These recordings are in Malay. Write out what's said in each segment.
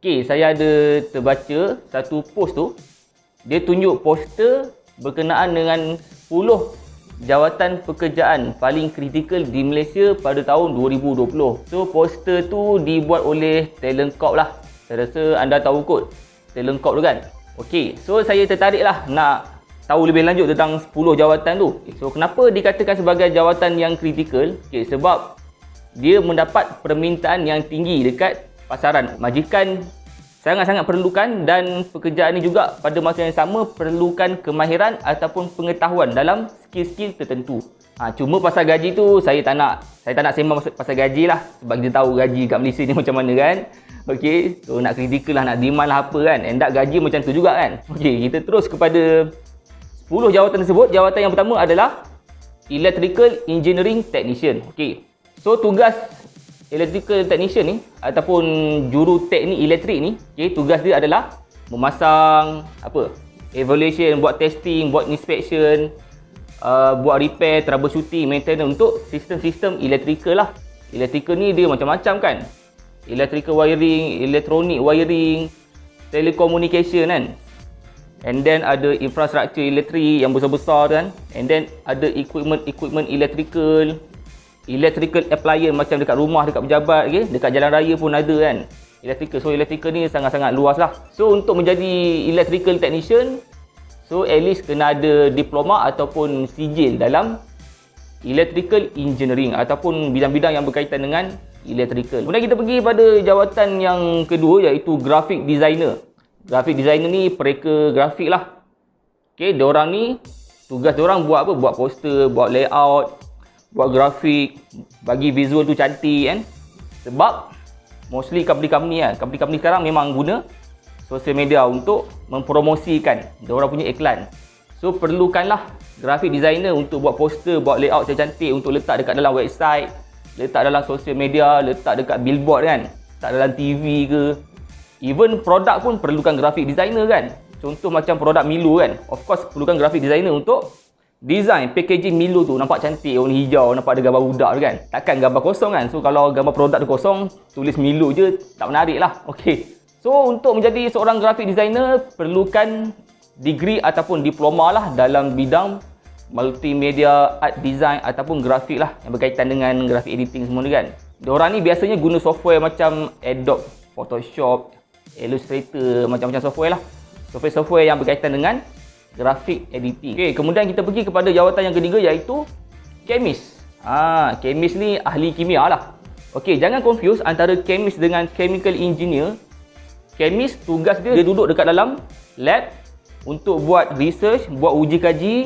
Okey, saya ada terbaca satu post tu. Dia tunjuk poster berkenaan dengan 10 jawatan pekerjaan paling kritikal di Malaysia pada tahun 2020. So, poster tu dibuat oleh Talent Corp lah. Saya rasa anda tahu kot Talent Corp tu kan. Okey, so saya tertarik lah nak tahu lebih lanjut tentang 10 jawatan tu. So, kenapa dikatakan sebagai jawatan yang kritikal? Okey, sebab dia mendapat permintaan yang tinggi dekat pasaran. Majikan sangat-sangat perlukan dan pekerjaan ni juga pada masa yang sama perlukan kemahiran ataupun pengetahuan dalam skill-skill tertentu. Cuma pasal gaji tu saya tak nak sembang pasal gaji lah, sebab kita tahu gaji kat Malaysia ni macam mana kan. Okey, so nak kritikal lah, nak demand lah apa kan. And that gaji macam tu juga kan. Okey, kita terus kepada 10 jawatan tersebut. Jawatan yang pertama adalah Electrical Engineering Technician. Okey, so tugas electrical technician ni ataupun jurutek ni, elektrik ni, okay, tugas dia adalah memasang evaluation, buat testing, buat inspection, buat repair, troubleshooting, maintenance untuk sistem-sistem electrical lah. Electrical ni dia macam-macam kan. Electrical wiring, electronic wiring, telecommunication kan. And then ada infrastruktur elektrik yang besar-besar kan. And then ada equipment electrical appliance macam dekat rumah, dekat pejabat, okay? Dekat jalan raya pun ada kan electrical. So electrical ni sangat-sangat luas lah. So untuk menjadi electrical technician, so at least kena ada diploma ataupun sijil dalam electrical engineering ataupun bidang-bidang yang berkaitan dengan electrical. Kemudian kita pergi pada jawatan yang kedua, iaitu graphic designer. Graphic designer ni pereka grafik lah. Okay, diorang ni tugas diorang buat apa? Buat poster, buat layout, buat grafik, bagi visual tu cantik kan. Sebab mostly company-company sekarang memang guna social media untuk mempromosikan diorang punya iklan. So perlukanlah graphic designer untuk buat poster, buat layout yang cantik untuk letak dekat dalam website, letak dalam social media, letak dekat billboard kan, letak dalam TV ke. Even produk pun perlukan graphic designer kan. Contoh macam produk Milo kan, of course perlukan graphic designer untuk design packaging Milo tu nampak cantik, warna hijau, nampak ada gambar budak tu kan. Takkan gambar kosong kan. So kalau gambar produk tu kosong, tulis Milo je, tak menarik lah. Okey. So untuk menjadi seorang graphic designer perlukan degree ataupun diploma lah dalam bidang multimedia, art design ataupun grafik lah yang berkaitan dengan graphic editing semua ni kan. Diorang ni biasanya guna software macam Adobe, Photoshop, Illustrator, macam-macam software lah. Software-software yang berkaitan dengan graphic editing. Okey, kemudian kita pergi kepada jawatan yang ketiga, iaitu chemist. Chemist ni ahli kimia lah. Okey, jangan confuse antara chemist dengan chemical engineer. Chemist tugas dia duduk dekat dalam lab untuk buat research, buat uji kaji,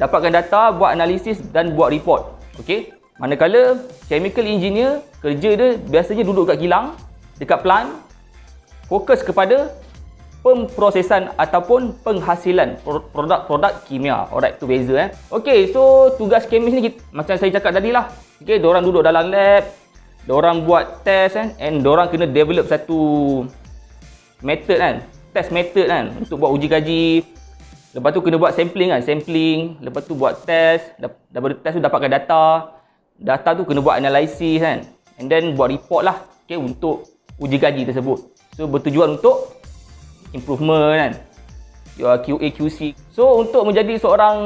dapatkan data, buat analisis dan buat report. Okey, manakala chemical engineer kerja dia biasanya duduk kat kilang, dekat plant, fokus kepada pemprosesan ataupun penghasilan produk-produk kimia. Alright, tu beza Okey, so tugas chemist ni macam saya cakap tadi lah. Okey, diorang duduk dalam lab, diorang buat test and diorang kena develop satu method test method untuk buat uji kaji. Lepas tu kena buat sampling, lepas tu buat test, daripada test tu dapatkan data tu kena buat analisis and then buat report lah, okey, untuk uji kaji tersebut. So bertujuan untuk improvement QA QC. So untuk menjadi seorang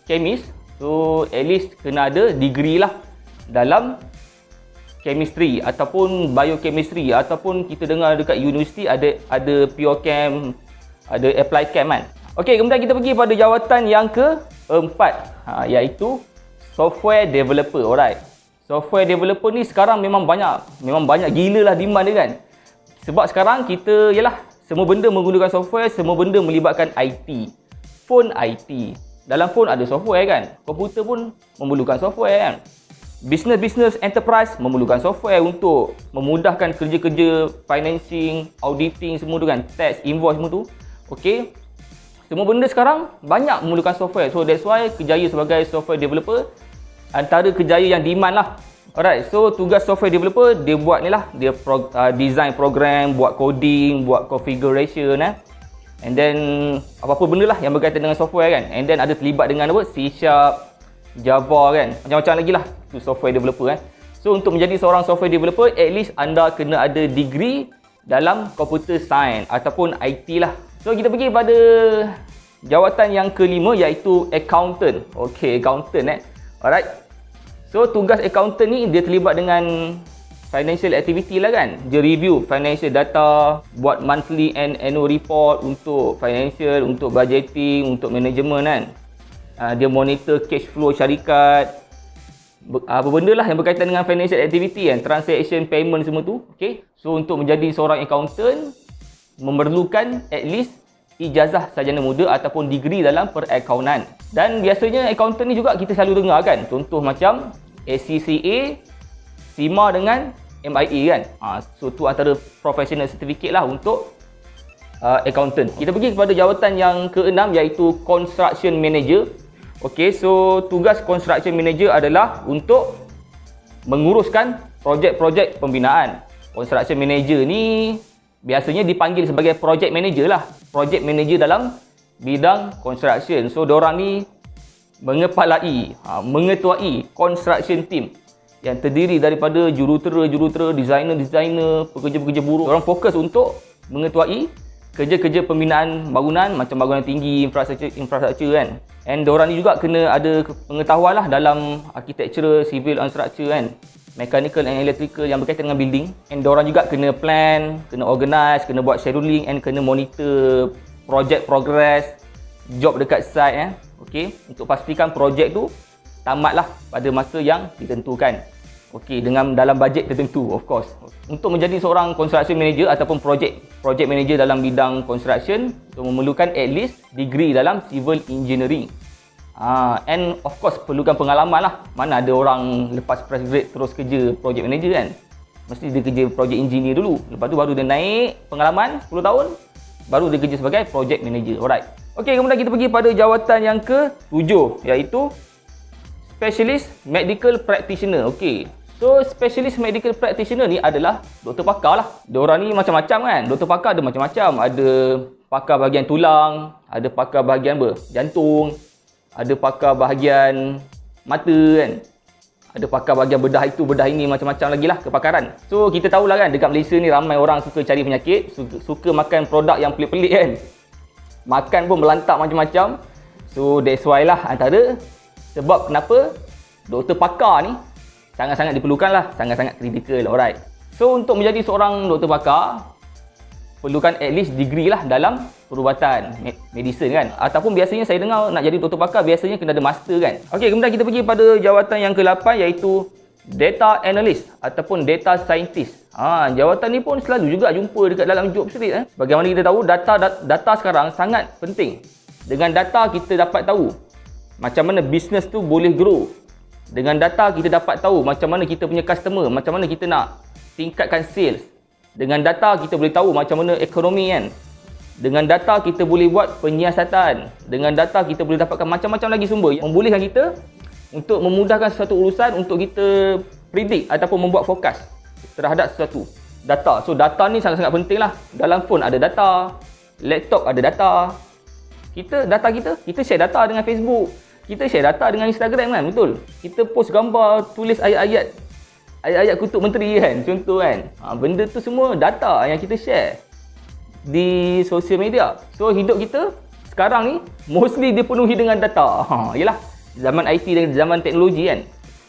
chemist, so at least kena ada degree lah dalam chemistry ataupun biochemistry, ataupun kita dengar dekat universiti ada pure chem, ada applied chem kan. Okey, kemudian kita pergi pada jawatan yang keempat, iaitu software developer. Alright, software developer ni sekarang memang banyak gila lah demand dia kan. Sebab sekarang kita semua benda menggunakan software, semua benda melibatkan IT. Phone IT. Dalam phone ada software kan. Komputer pun memerlukan software kan. Business enterprise memerlukan software untuk memudahkan kerja-kerja financing, auditing semua tu kan. Tax, invoice semua tu. Okey. Semua benda sekarang banyak memerlukan software. So that's why kerjaya sebagai software developer antara kerjaya yang demand lah. Alright, so tugas software developer dia buat ni lah, dia design program, buat coding, buat configuration and then apa-apa benda lah yang berkaitan dengan software kan. And then ada terlibat dengan C#, Java kan, macam-macam lagi lah tu software developer So untuk menjadi seorang software developer, at least anda kena ada degree dalam computer science ataupun IT lah. So kita pergi pada jawatan yang kelima, iaitu accountant. Okey, accountant alright. So tugas accountant ni dia terlibat dengan financial activity lah kan. Dia review financial data, buat monthly and annual report untuk financial, untuk budgeting, untuk management kan. Dia monitor cash flow syarikat, apa benda lah yang berkaitan dengan financial activity kan, transaction, payment semua tu. Okay. So untuk menjadi seorang accountant memerlukan at least ijazah sarjana muda ataupun degree dalam perakaunan. Dan biasanya accountant ni juga kita selalu dengar kan, contoh macam ACCA, CIMA dengan MIA kan. So tu antara professional certificate lah untuk accountant. Kita pergi kepada jawatan yang keenam, iaitu construction manager. Okey, so tugas construction manager adalah untuk menguruskan projek-projek pembinaan. Construction manager ni biasanya dipanggil sebagai project manager lah. Project manager dalam bidang construction. So diorang ni mengepalai, mengetuai construction team yang terdiri daripada jurutera, designer, pekerja-pekerja buruh. Diorang fokus untuk mengetuai kerja-kerja pembinaan bangunan, macam bangunan tinggi, infrastruktur kan. And diorang ni juga kena ada pengetahuan lah dalam architecture, civil and structure kan, mechanical and electrical yang berkaitan dengan building. And diorang juga kena plan, kena organize, kena buat scheduling and kena monitor project progress, job dekat site okey, untuk pastikan projek tu tamatlah pada masa yang ditentukan. Okey, dengan dalam bajet tertentu of course. Untuk menjadi seorang construction manager ataupun project manager dalam bidang construction, memerlukan at least degree dalam civil engineering. And of course perlukan pengalaman lah. Mana ada orang lepas fresh grade terus kerja project manager kan. Mesti dia kerja project engineer dulu. Lepas tu baru dia naik pengalaman 10 tahun, baru dia kerja sebagai project manager. Alright. Okey, kemudian kita pergi pada jawatan yang ke-7, iaitu specialist medical practitioner. Okey. So specialist medical practitioner ni adalah doktor pakar lah. Diorang ni macam-macam kan. Doktor pakar ada macam-macam. Ada pakar bahagian tulang, ada pakar bahagian jantung, ada pakar bahagian mata kan. Ada pakar bahagian bedah itu, bedah ini, macam-macam lagi lah kepakaran. So kita tahulah kan, dekat Malaysia ni ramai orang suka cari penyakit, suka makan produk yang pelik-pelik kan. Makan pun melantak macam-macam. So that's why lah antara sebab kenapa doktor pakar ni sangat-sangat diperlukan lah, sangat-sangat kritikal. Alright. So untuk menjadi seorang doktor pakar, perlukan at least degree lah dalam perubatan, medicine kan. Ataupun biasanya saya dengar nak jadi doktor pakar biasanya kena ada master kan. Okey, kemudian kita pergi pada jawatan yang ke-8, iaitu data analyst ataupun data scientist. Jawatan ni pun selalu juga jumpa dekat dalam job street. Bagaimana kita tahu data sekarang sangat penting. Dengan data kita dapat tahu macam mana bisnes tu boleh grow. Dengan data kita dapat tahu macam mana kita punya customer, macam mana kita nak tingkatkan sales. Dengan data kita boleh tahu macam mana ekonomi kan. Dengan data kita boleh buat penyiasatan. Dengan data kita boleh dapatkan macam-macam lagi sumber yang membolehkan kita untuk memudahkan sesuatu urusan, untuk kita predict ataupun membuat forecast terhadap sesuatu data. So data ni sangat-sangat penting lah. Dalam phone ada data, laptop ada data. Kita share data dengan Facebook, kita share data dengan Instagram kan, betul? Kita post gambar, tulis ayat-ayat kutuk menteri kan, contoh kan. Benda tu semua data yang kita share di sosial media. So hidup kita sekarang ni mostly dipenuhi dengan data. Yalah, zaman IT dan zaman teknologi kan.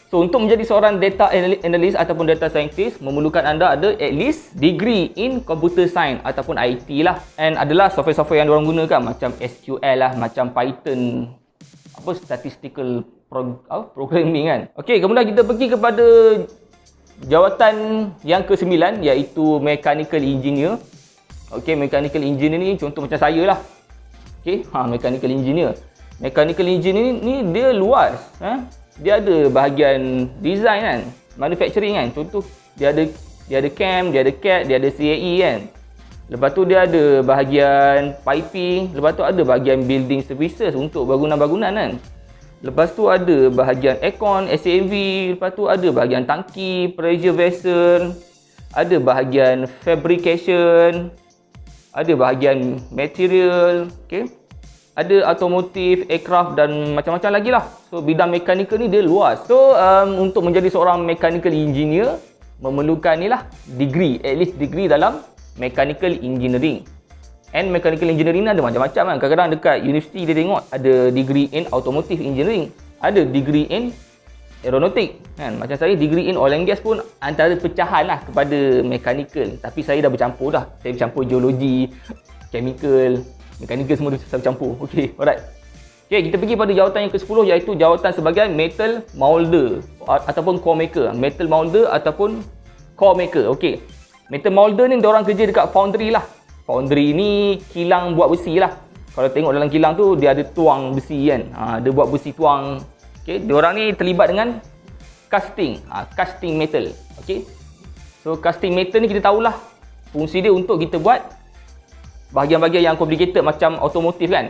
So untuk menjadi seorang data analyst ataupun data scientist, memerlukan anda ada at least degree in computer science ataupun IT lah. And adalah software-software yang diorang gunakan macam SQL lah, macam Python, statistical programming kan. Okey, kemudian kita pergi kepada jawatan yang ke-9, iaitu mechanical engineer. Okey, mechanical engineer ni contoh macam saya lah. Okey, mechanical engineer. Mechanical engineer ni dia luas. Dia ada bahagian design kan, manufacturing kan. Contoh dia ada CAM, dia ada CAD, dia ada CAE kan. Lepas tu dia ada bahagian piping, lepas tu ada bahagian building services untuk bangunan-bangunan kan. Lepas tu ada bahagian aircon, SAV, lepas tu ada bahagian tangki, pressure vessel, ada bahagian fabrication, ada bahagian material, okey. Ada automotive, aircraft dan macam-macam lagi lah. So bidang mechanical ni dia luas. So untuk menjadi seorang mechanical engineer, memerlukan ni lah degree, at least degree dalam Mechanical Engineering. And Mechanical Engineering ni ada macam-macam kan. Kadang-kadang dekat universiti dia tengok ada degree in Automotive Engineering, ada degree in Aeronautic kan. Macam saya degree in Oil and Gas pun antara pecahan lah kepada mechanical. Tapi saya dah bercampur dah. Saya bercampur geologi, chemical, mechanical semua dah bercampur. Okey, alright. Okey, kita pergi pada jawatan yang ke-10 iaitu jawatan sebagai metal molder ataupun core maker. Metal molder ataupun core maker. Okey. Metal molder ni diorang kerja dekat foundry lah. Foundry ni kilang buat besi lah. Kalau tengok dalam kilang tu dia ada tuang besi kan. Dia buat besi tuang. Okey, diorang ni terlibat dengan casting. Casting metal. Okey. So casting metal ni kita tahulah fungsi dia untuk kita buat bahagian-bahagian yang complicated macam automotive kan.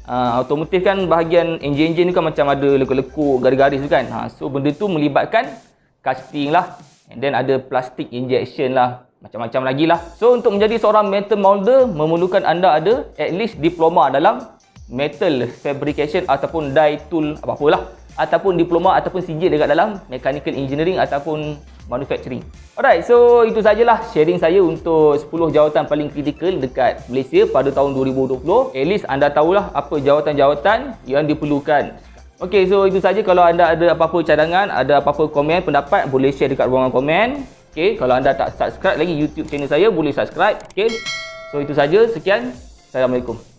Automotive kan bahagian enjin-enjin ni kan macam ada lekuk-lekuk, garis-garis tu kan. So benda tu melibatkan casting lah. And then ada plastic injection lah. Macam-macam lagi lah. So untuk menjadi seorang metal molder memerlukan anda ada at least diploma dalam metal fabrication ataupun die tool apa-apalah. Ataupun diploma ataupun sijil dekat dalam mechanical engineering ataupun manufacturing. Alright, so itu sajalah sharing saya untuk 10 jawatan paling kritikal dekat Malaysia pada tahun 2020. At least anda tahulah apa jawatan-jawatan yang diperlukan. Okay, so itu saja. Kalau anda ada apa-apa cadangan, ada apa-apa komen, pendapat, boleh share dekat ruangan komen. Okay, kalau anda tak subscribe lagi YouTube channel saya, boleh subscribe. Okay, so itu saja. Sekian. Assalamualaikum.